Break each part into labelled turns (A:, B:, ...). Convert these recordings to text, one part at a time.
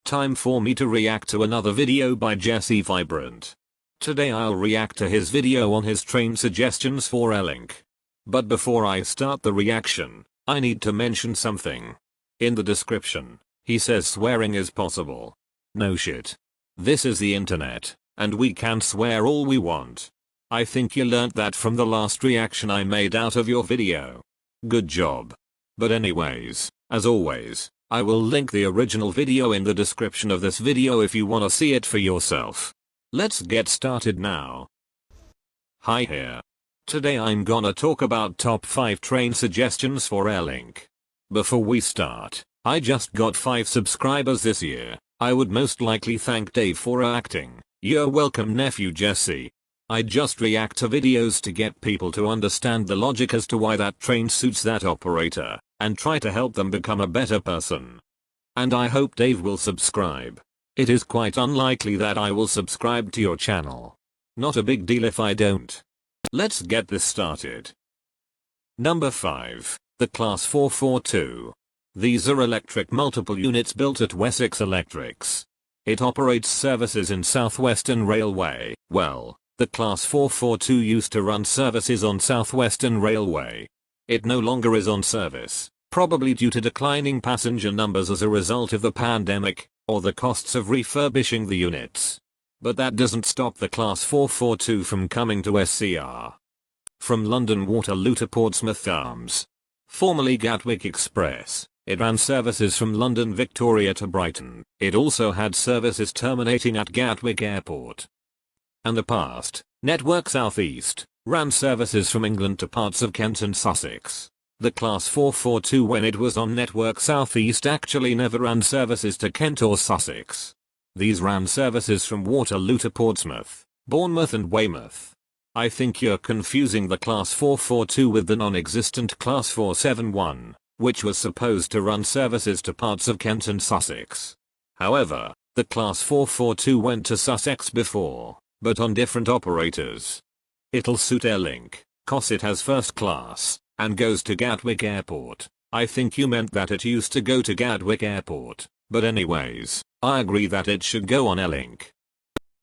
A: Time for me to react to another video by Jesse Vibrant. Today I'll react to his video on his train suggestions for Airlink. But before I start the reaction, I need to mention something. In the description, he says swearing is possible. No shit. This is the internet, and we can swear all we want. I think you learnt that from the last reaction I made out of your video. Good job. But anyways, as always, I will link the original video in the description of this video if you wanna see it for yourself. Let's get started now. Hi here. Today I'm gonna talk about top 5 train suggestions for Airlink. Before we start, I just got 5 subscribers this year. I would most likely thank Dave for acting. You're welcome, nephew Jesse. I just react to videos to get people to understand the logic as to why that train suits that operator, and try to help them become a better person. And I hope Dave will subscribe. It is quite unlikely that I will subscribe to your channel. Not a big deal if I don't. Let's get this started. Number 5. The Class 442. These are electric multiple units built at Wessex Electrics. It operates services in South Western Railway. Well, the Class 442 used to run services on South Western Railway. It no longer is on service, probably due to declining passenger numbers as a result of the pandemic, or the costs of refurbishing the units. But that doesn't stop the Class 442 from coming to SCR. From London Waterloo to Portsmouth Arms, formerly Gatwick Express, it ran services from London Victoria to Brighton. It also had services terminating at Gatwick Airport. And the past, Network South East, ran services from England to parts of Kent and Sussex. The Class 442 when it was on Network South East actually never ran services to Kent or Sussex. These ran services from Waterloo to Portsmouth, Bournemouth and Weymouth. I think you're confusing the Class 442 with the non-existent Class 471, which was supposed to run services to parts of Kent and Sussex. However, the Class 442 went to Sussex before, but on different operators. It'll suit Airlink, cause it has first class, and goes to Gatwick Airport. I think you meant that it used to go to Gatwick Airport, but anyways, I agree that it should go on Airlink.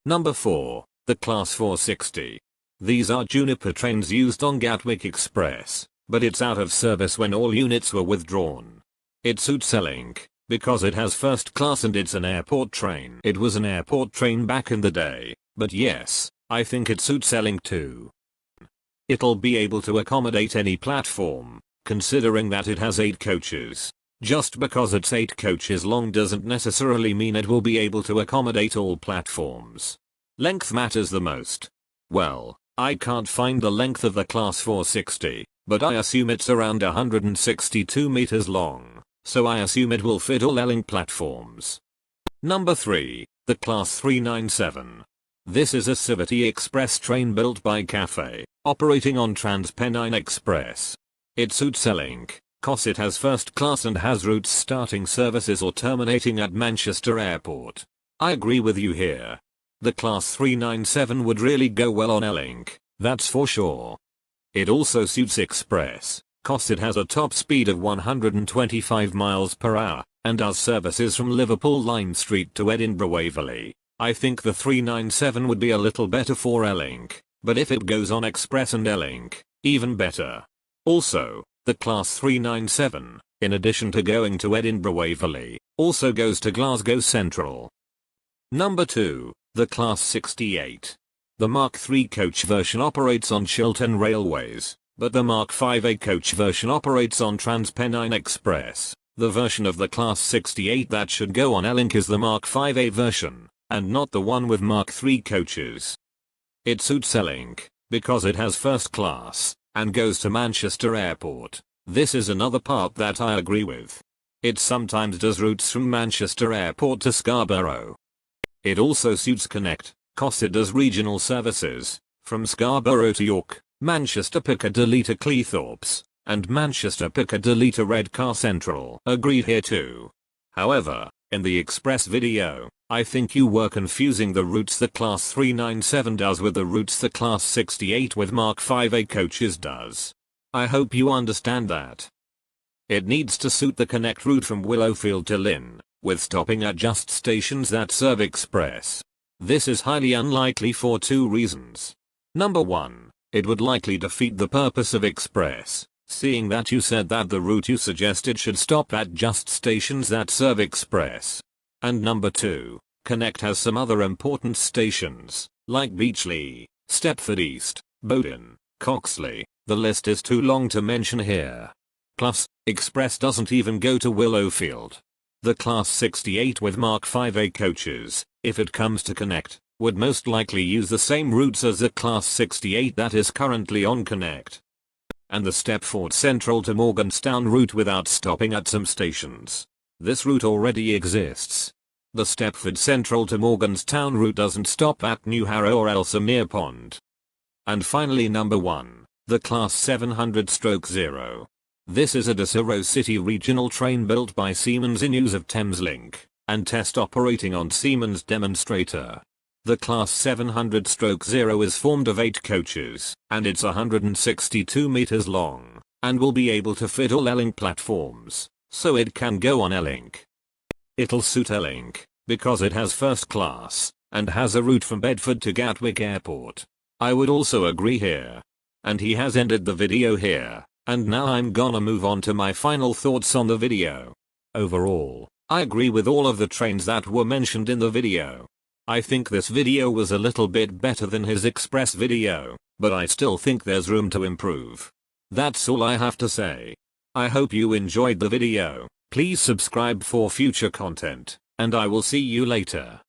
A: Number 4, the Class 460. These are Juniper trains used on Gatwick Express, but it's out of service when all units were withdrawn. It suits Airlink, because it has first class and it's an airport train. It was an airport train back in the day, but yes, I think it suits Airlink too. It'll be able to accommodate any platform, considering that it has 8 coaches. Just because it's 8 coaches long doesn't necessarily mean it will be able to accommodate all platforms. Length matters the most. Well, I can't find the length of the Class 460, but I assume it's around 162 meters long, so I assume it will fit all Airlink platforms. Number 3, the Class 397. This is a Civity Express train built by Cathay, operating on TransPennine Express. It suits Airlink, cause it has first class and has routes starting services or terminating at Manchester Airport. I agree with you here. The Class 397 would really go well on Airlink, that's for sure. It also suits Express, cause it has a top speed of 125 miles per hour, and does services from Liverpool Lime Street to Edinburgh Waverley. I think the 397 would be a little better for Airlink, but if it goes on Express and Airlink, even better. Also, the Class 397, in addition to going to Edinburgh Waverley, also goes to Glasgow Central. Number 2, the Class 68. The Mark III coach version operates on Chiltern Railways, but the Mark 5A coach version operates on TransPennine Express. The version of the Class 68 that should go on Airlink is the Mark 5A version, and not the one with Mark III coaches. It suits Airlink, because it has first class, and goes to Manchester Airport. This is another part that I agree with. It sometimes does routes from Manchester Airport to Scarborough. It also suits Connect, cause it does regional services, from Scarborough to York, Manchester Piccadilly to Cleethorpes, and Manchester Piccadilly to Redcar Central. Agreed here too. However, in the Express video, I think you were confusing the routes the Class 397 does with the routes the Class 68 with Mark 5A coaches does. I hope you understand that. It needs to suit the Connect route from Willowfield to Lynn, with stopping at just stations that serve express. This is highly unlikely for two reasons. Number 1, it would likely defeat the purpose of express, seeing that you said that the route you suggested should stop at just stations that serve express. And number 2, Connect has some other important stations, like Beachley, Stepford East, Bowden, Coxley. The list is too long to mention here. Plus, Express doesn't even go to Willowfield. The Class 68 with Mark 5A coaches, if it comes to Connect, would most likely use the same routes as the Class 68 that is currently on Connect. And the Stepford Central to Morganstown route without stopping at some stations. This route already exists. The Stepford Central to Morganstown route doesn't stop at New Harrow or Ellesmere Pond. And finally number 1, the Class 700/0. This is a Desiro City regional train built by Siemens in use of Thameslink, and test operating on Siemens demonstrator. The Class 700/0 is formed of 8 coaches, and it's 162 meters long, and will be able to fit all Airlink platforms, so it can go on Airlink. It'll suit Airlink, because it has first class, and has a route from Bedford to Gatwick Airport. I would also agree here. And he has ended the video here, and now I'm gonna move on to my final thoughts on the video. Overall, I agree with all of the trains that were mentioned in the video. I think this video was a little bit better than his Express video, but I still think there's room to improve. That's all I have to say. I hope you enjoyed the video. Please subscribe for future content, and I will see you later.